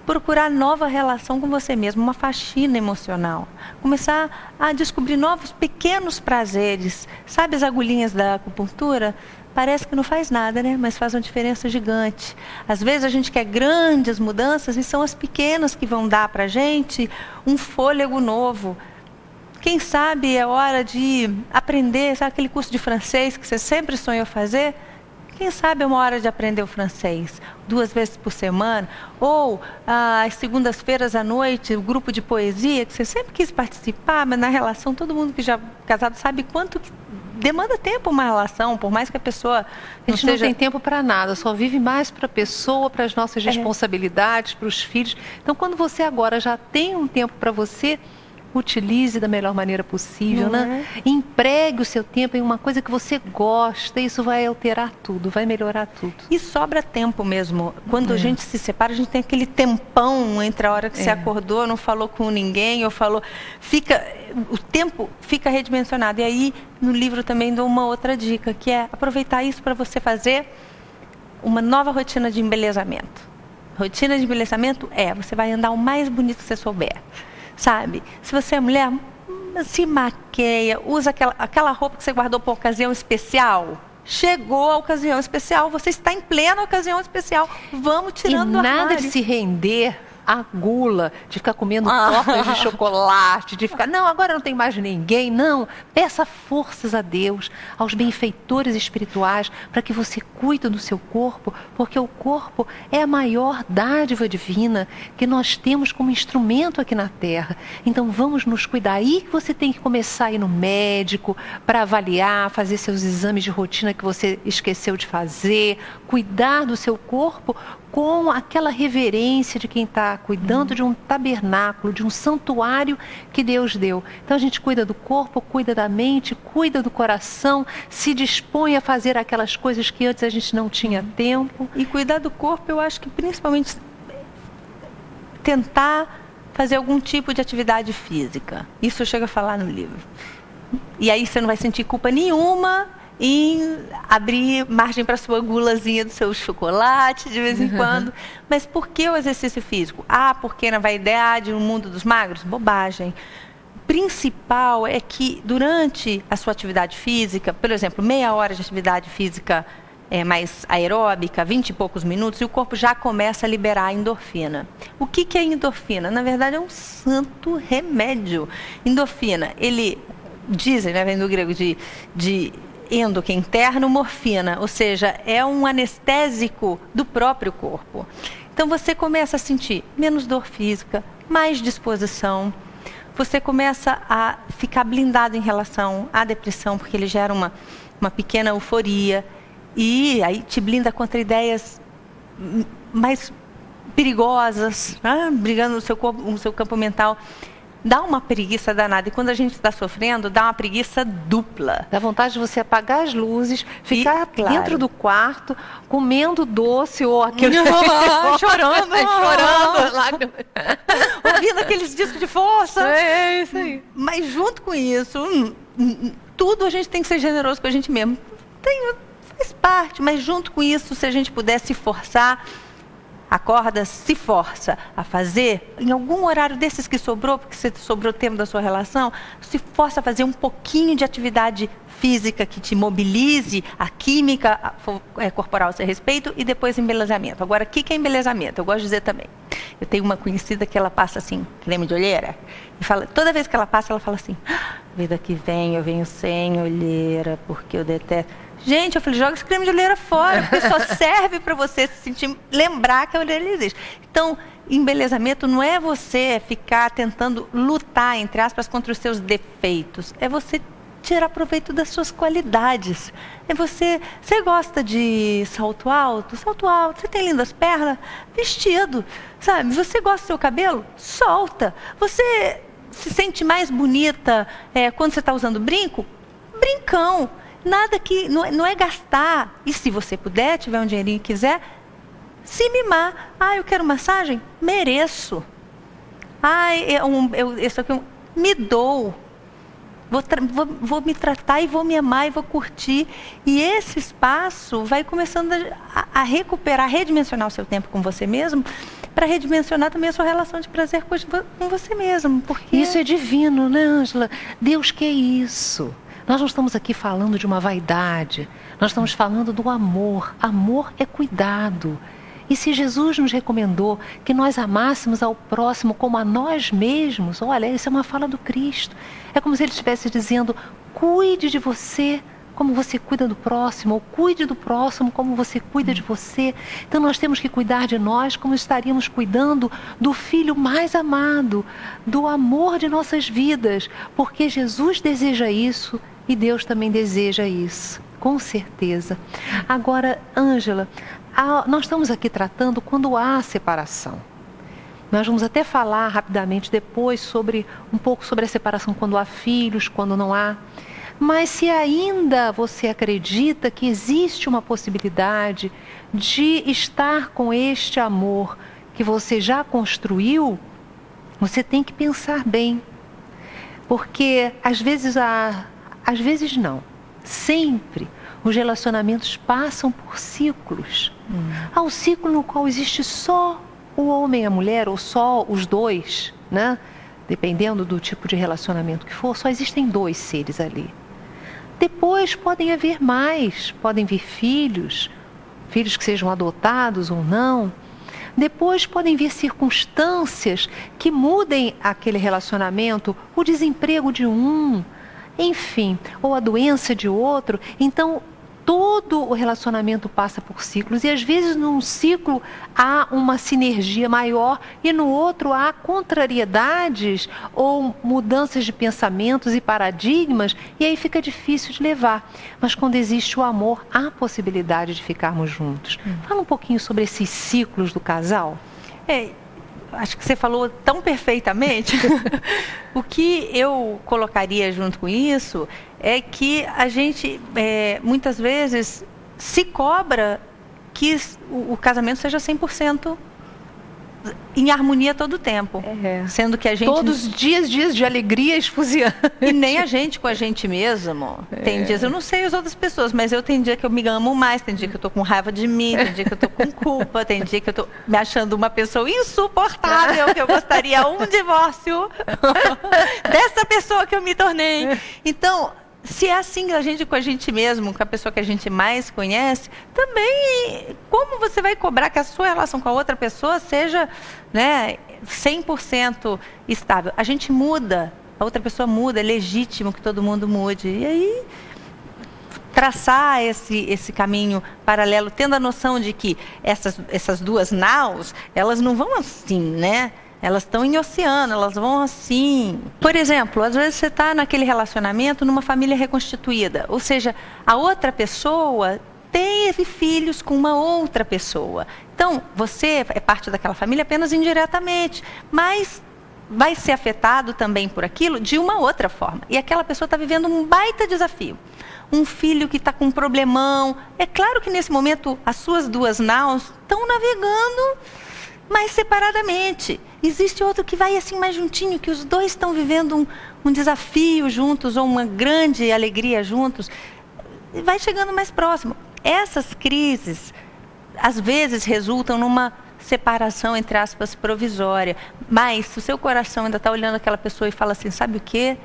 Procurar nova relação com você mesmo, uma faxina emocional. Começar a descobrir novos pequenos prazeres. Sabe as agulhinhas da acupuntura? Parece que não faz nada, né? Mas faz uma diferença gigante. Às vezes a gente quer grandes mudanças e são as pequenas que vão dar para a gente um fôlego novo. Quem sabe é hora de aprender, sabe aquele curso de francês que você sempre sonhou fazer? Quem sabe é uma hora de aprender o francês, 2 vezes por semana, ou às segundas-feiras à noite, o grupo de poesia, que você sempre quis participar, mas na relação, todo mundo que já é casado sabe quanto que demanda tempo uma relação, por mais que a pessoa a gente não tem tempo para nada, só vive mais para a pessoa, para as nossas responsabilidades, para os filhos. Então, quando você agora já tem um tempo para você, utilize da melhor maneira possível, né? Empregue o seu tempo em uma coisa que você gosta, isso vai alterar tudo, vai melhorar tudo. E sobra tempo mesmo. Quando a gente se separa, a gente tem aquele tempão entre a hora que você acordou, não falou com ninguém, ou falou... o tempo fica redimensionado. E aí, no livro também dou uma outra dica, que é aproveitar isso para você fazer uma nova rotina de embelezamento. Rotina de embelezamento você vai andar o mais bonito que você souber. Sabe? Se você é mulher, se maqueia, usa aquela roupa que você guardou para uma ocasião especial. Chegou a ocasião especial, você está em plena ocasião especial. Vamos tirando do armário. E nada de se render à gula, de ficar comendo tortas de chocolate, de ficar, não, agora não tem mais ninguém, não. Peça forças a Deus, aos benfeitores espirituais, para que você cuide do seu corpo, porque o corpo é a maior dádiva divina que nós temos como instrumento aqui na Terra. Então vamos nos cuidar. Aí você tem que começar a ir no médico para avaliar, fazer seus exames de rotina que você esqueceu de fazer, cuidar do seu corpo com aquela reverência de quem está cuidando de um tabernáculo, de um santuário que Deus deu. Então a gente cuida do corpo, cuida da mente, cuida do coração, se dispõe a fazer aquelas coisas que antes a gente não tinha tempo. E cuidar do corpo, eu acho que principalmente tentar fazer algum tipo de atividade física. Isso eu chego a falar no livro. E aí você não vai sentir culpa nenhuma em abrir margem para a sua gulazinha do seu chocolate de vez em quando. Mas por que o exercício físico? Porque na vaidade, no mundo dos magros? Bobagem. O principal é que durante a sua atividade física, por exemplo, meia hora de atividade física mais aeróbica, 20 e poucos minutos, e o corpo já começa a liberar a endorfina. O que é endorfina? Na verdade é um santo remédio. Endorfina, dizem, né, vem do grego de endo, que é interno, morfina, ou seja, é um anestésico do próprio corpo. Então você começa a sentir menos dor física, mais disposição, você começa a ficar blindado em relação à depressão, porque ele gera uma pequena euforia, e aí te blinda contra ideias mais perigosas, brigando no seu campo mental. Dá uma preguiça danada. E quando a gente está sofrendo, dá uma preguiça dupla. Dá vontade de você apagar as luzes, ficar dentro do quarto, comendo doce ou aquele... chorando. Ouvindo aqueles discos de força. É isso aí. Mas junto com isso, tudo a gente tem que ser generoso com a gente mesmo. Faz parte, mas junto com isso, se a gente puder se forçar... Acorda, se força a fazer, em algum horário desses que sobrou, porque você sobrou tempo da sua relação, se força a fazer um pouquinho de atividade física que te mobilize, a química corporal a seu respeito, e depois embelezamento. Agora, o que é embelezamento? Eu gosto de dizer também. Eu tenho uma conhecida que ela passa assim, creme de olheira, e fala, toda vez que ela passa, ela fala assim, vida que vem, eu venho sem olheira, porque eu detesto... Gente, eu falei, joga esse creme de olheira fora, porque só serve para você se sentir, lembrar que a olheira existe. Então, embelezamento não é você ficar tentando lutar, entre aspas, contra os seus defeitos. É você tirar proveito das suas qualidades. É você gosta de salto alto? Salto alto. Você tem lindas pernas? Vestido. Sabe? Você gosta do seu cabelo? Solta. Você se sente mais bonita quando você está usando brinco? Brincão. Nada que... Não é gastar. E se você puder, tiver um dinheirinho e quiser, se mimar. Eu quero massagem? Mereço. Isso aqui me dou. Vou me tratar e vou me amar e vou curtir. E esse espaço vai começando a recuperar, a redimensionar o seu tempo com você mesmo, para redimensionar também a sua relação de prazer com você mesmo. Porque... Isso é divino, né, Ângela? Deus quer isso. Nós não estamos aqui falando de uma vaidade, nós estamos falando do amor. Amor é cuidado. E se Jesus nos recomendou que nós amássemos ao próximo como a nós mesmos, olha, isso é uma fala do Cristo. É como se ele estivesse dizendo, cuide de você como você cuida do próximo, ou cuide do próximo como você cuida de você. Então nós temos que cuidar de nós como estaríamos cuidando do filho mais amado, do amor de nossas vidas, porque Jesus deseja isso e Deus também deseja isso, com certeza. Agora, Ângela, nós estamos aqui tratando quando há separação. Nós vamos até falar rapidamente depois um pouco sobre a separação quando há filhos, quando não há. Mas se ainda você acredita que existe uma possibilidade de estar com este amor que você já construiu, você tem que pensar bem. Porque às vezes não, sempre os relacionamentos passam por ciclos. Há um ciclo no qual existe só o homem e a mulher, ou só os dois, né? Dependendo do tipo de relacionamento que for, só existem dois seres ali. Depois podem haver mais, podem vir filhos que sejam adotados ou não. Depois podem vir circunstâncias que mudem aquele relacionamento, o desemprego de um, enfim, ou a doença de outro. Então, todo o relacionamento passa por ciclos e às vezes num ciclo há uma sinergia maior e no outro há contrariedades ou mudanças de pensamentos e paradigmas e aí fica difícil de levar. Mas quando existe o amor, há possibilidade de ficarmos juntos. Fala um pouquinho sobre esses ciclos do casal. Acho que você falou tão perfeitamente. O que eu colocaria junto com isso é que a gente, muitas vezes, se cobra que o casamento seja 100% em harmonia todo o tempo. Sendo que a gente... Todos os dias de alegria esfuziante. E nem a gente com a gente mesmo. Tem dias, eu não sei as outras pessoas, mas eu tenho dia que eu me amo mais, tem dia que eu tô com raiva de mim, tem dia que eu tô com culpa, tem dia que eu tô me achando uma pessoa insuportável, que eu gostaria um divórcio dessa pessoa que eu me tornei. Então, se é assim a gente com a gente mesmo, com a pessoa que a gente mais conhece, também como você vai cobrar que a sua relação com a outra pessoa seja, né, 100% estável? A gente muda, a outra pessoa muda, é legítimo que todo mundo mude. E aí, traçar esse caminho paralelo, tendo a noção de que essas duas naus, elas não vão assim, né? Elas estão em oceano, elas vão assim. Por exemplo, às vezes você está naquele relacionamento numa família reconstituída. Ou seja, a outra pessoa teve filhos com uma outra pessoa. Então, você é parte daquela família apenas indiretamente. Mas vai ser afetado também por aquilo de uma outra forma. E aquela pessoa está vivendo um baita desafio. Um filho que está com um problemão. É claro que nesse momento as suas duas naus estão navegando, mas separadamente. Existe outro que vai assim mais juntinho, que os dois estão vivendo um desafio juntos, ou uma grande alegria juntos, e vai chegando mais próximo. Essas crises, às vezes, resultam numa separação, entre aspas, provisória. Mas, se o seu coração ainda está olhando aquela pessoa e fala assim, sabe o quê?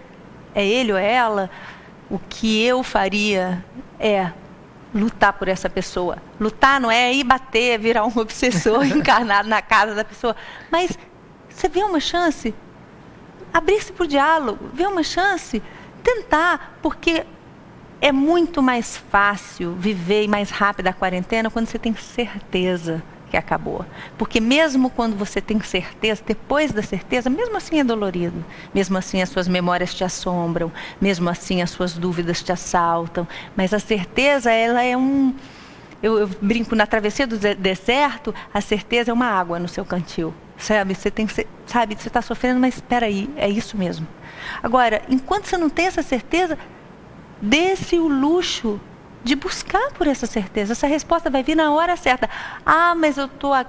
É ele ou é ela? O que eu faria é lutar por essa pessoa. Lutar não é ir bater, virar um obsessor encarnado na casa da pessoa. Mas você vê uma chance, abrir-se para o diálogo, vê uma chance, tentar, porque é muito mais fácil viver e mais rápido a quarentena quando você tem certeza que acabou. Porque mesmo quando você tem certeza, depois da certeza, mesmo assim é dolorido. Mesmo assim as suas memórias te assombram, mesmo assim as suas dúvidas te assaltam. Mas a certeza, ela é eu brinco, na travessia do deserto, a certeza é uma água no seu cantil. Sabe, você está sofrendo, mas espera aí, é isso mesmo. Agora, enquanto você não tem essa certeza, dê-se o luxo de buscar por essa certeza. Essa resposta vai vir na hora certa. Ah, mas eu estou há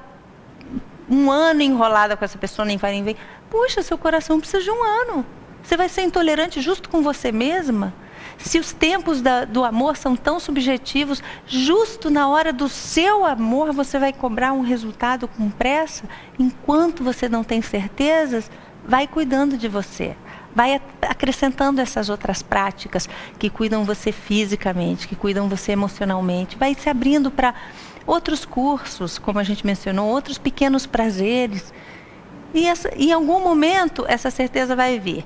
um ano enrolada com essa pessoa, nem vai nem vem. Puxa, seu coração precisa de um ano. Você vai ser intolerante justo com você mesma? Se os tempos do amor são tão subjetivos, justo na hora do seu amor você vai cobrar um resultado com pressa, enquanto você não tem certezas, vai cuidando de você. vai acrescentando essas outras práticas que cuidam você fisicamente, que cuidam você emocionalmente, vai se abrindo para outros cursos, como a gente mencionou, outros pequenos prazeres. E em algum momento essa certeza vai vir.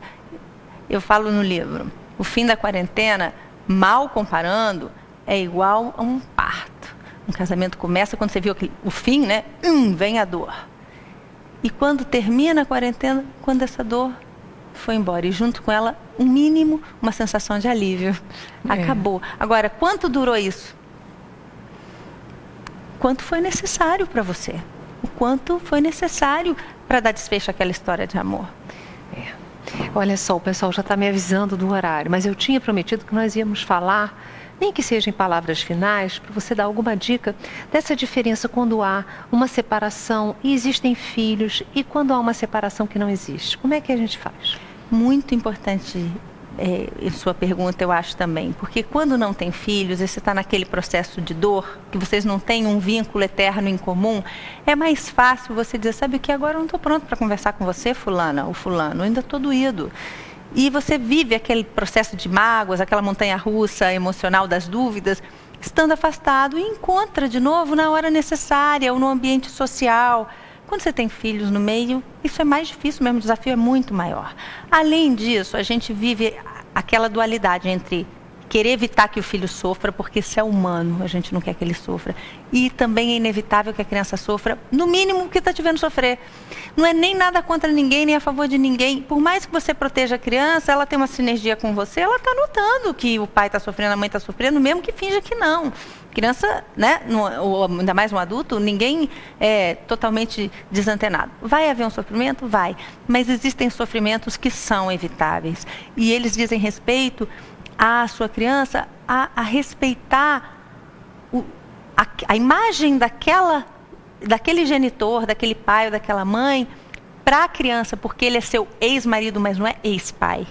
Eu falo no livro, o fim da quarentena, mal comparando, é igual a um parto. Um casamento começa, quando você viu o fim, né? Vem a dor. E quando termina a quarentena, quando essa dor foi embora. E junto com ela, um mínimo, uma sensação de alívio. Acabou. Agora, quanto durou isso? Quanto foi necessário para você? O quanto foi necessário para dar desfecho àquela história de amor? Olha só, o pessoal já está me avisando do horário, mas eu tinha prometido que nós íamos falar, nem que seja em palavras finais, para você dar alguma dica dessa diferença quando há uma separação e existem filhos e quando há uma separação que não existe. Como é que a gente faz? Muito importante em sua pergunta, eu acho também, porque quando não tem filhos e você está naquele processo de dor, que vocês não têm um vínculo eterno em comum, é mais fácil você dizer, sabe o que, agora eu não estou pronto para conversar com você, fulana ou fulano, eu ainda estou doído. E você vive aquele processo de mágoas, aquela montanha-russa emocional das dúvidas, estando afastado, e encontra de novo na hora necessária ou no ambiente social. Quando você tem filhos no meio, isso é mais difícil mesmo, o desafio é muito maior. Além disso, a gente vive aquela dualidade entre querer evitar que o filho sofra, porque isso é humano, a gente não quer que ele sofra. E também é inevitável que a criança sofra, no mínimo, que está te vendo sofrer. Não é nem nada contra ninguém, nem a favor de ninguém. Por mais que você proteja a criança, ela tem uma sinergia com você, ela está notando que o pai está sofrendo, a mãe está sofrendo, mesmo que finja que não. Criança, né, ou ainda mais um adulto, ninguém é totalmente desantenado. Vai haver um sofrimento? Vai. Mas existem sofrimentos que são evitáveis. E eles dizem respeito à sua criança, a respeitar a imagem daquele genitor, daquele pai ou daquela mãe, para a criança, porque ele é seu ex-marido, mas não é ex-pai.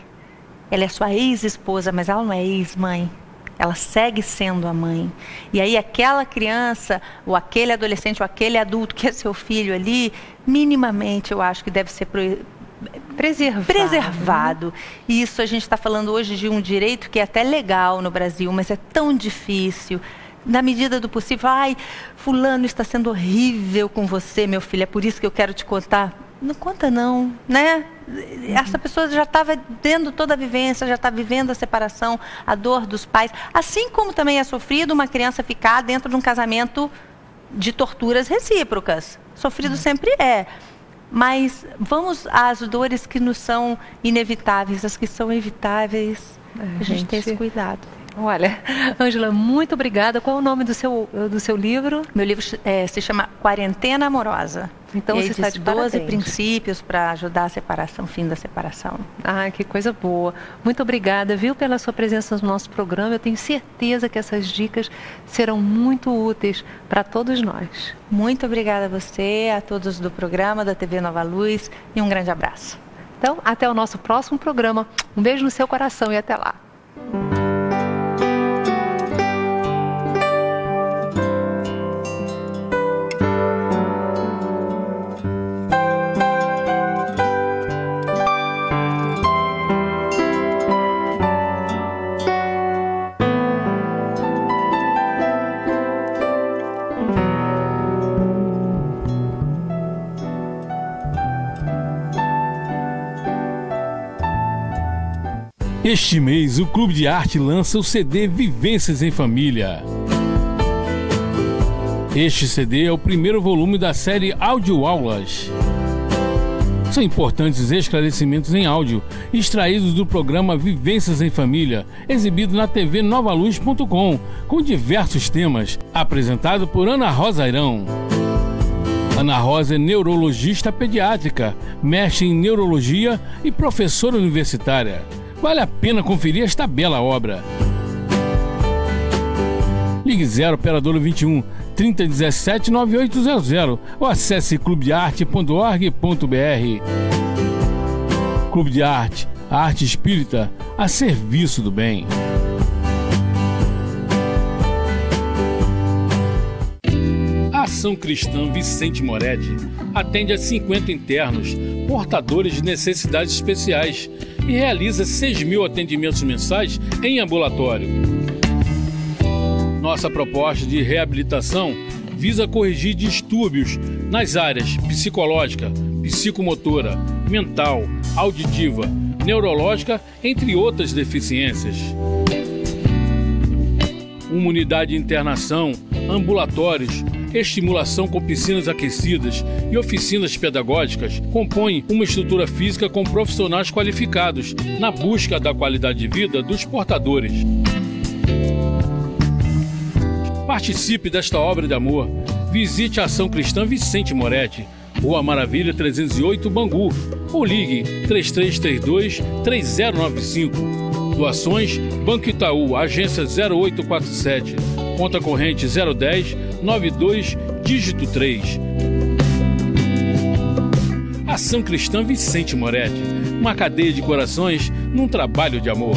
Ela é sua ex-esposa, mas ela não é ex-mãe. Ela segue sendo a mãe. E aí aquela criança, ou aquele adolescente, ou aquele adulto que é seu filho ali, minimamente eu acho que deve ser preservado. E isso a gente está falando hoje de um direito que é até legal no Brasil, mas é tão difícil. Na medida do possível, fulano está sendo horrível com você, meu filho, é por isso que eu quero te contar. Não conta não, né? Essa pessoa já estava tendo toda a vivência, já está vivendo a separação, a dor dos pais. Assim como também é sofrido uma criança ficar dentro de um casamento de torturas recíprocas. Sofrido sempre é. Mas vamos às dores que nos são inevitáveis, as que são evitáveis, a gente tem esse cuidado. Olha, Ângela, muito obrigada. Qual é o nome do seu livro? Meu livro se chama Quarentena Amorosa. Então você está de 12 princípios para ajudar a separação, fim da separação. Que coisa boa. Muito obrigada, viu, pela sua presença no nosso programa. Eu tenho certeza que essas dicas serão muito úteis para todos nós. Muito obrigada a você, a todos do programa, da TV Nova Luz, e um grande abraço. Então, até o nosso próximo programa. Um beijo no seu coração e até lá. Este mês, o Clube de Arte lança o CD Vivências em Família. Este CD é o primeiro volume da série Audioaulas. São importantes esclarecimentos em áudio, extraídos do programa Vivências em Família, exibido na TV Novaluz.com, com diversos temas, apresentado por Ana Rosa Airão. Ana Rosa é neurologista pediátrica, mestre em neurologia e professora universitária. Vale a pena conferir esta bela obra. Ligue 0 operadora 21 3017 9800 ou acesse clubedearte.org.br. Clube de Arte, a arte espírita a serviço do bem. A Ação Cristã Vicente Moretti atende a 50 internos, portadores de necessidades especiais, e realiza 6.000 atendimentos mensais em ambulatório. Nossa proposta de reabilitação visa corrigir distúrbios nas áreas psicológica, psicomotora, mental, auditiva, neurológica, entre outras deficiências. Uma unidade de internação, ambulatórios, estimulação com piscinas aquecidas e oficinas pedagógicas compõem uma estrutura física com profissionais qualificados na busca da qualidade de vida dos portadores. Participe desta obra de amor. Visite a Ação Cristã Vicente Moretti, Rua Maravilha 308, Bangu, ou ligue 3332-3095. Doações, Banco Itaú, agência 0847, conta corrente 010-92, dígito 3. Ação Cristã Vicente Moretti, uma cadeia de corações num trabalho de amor.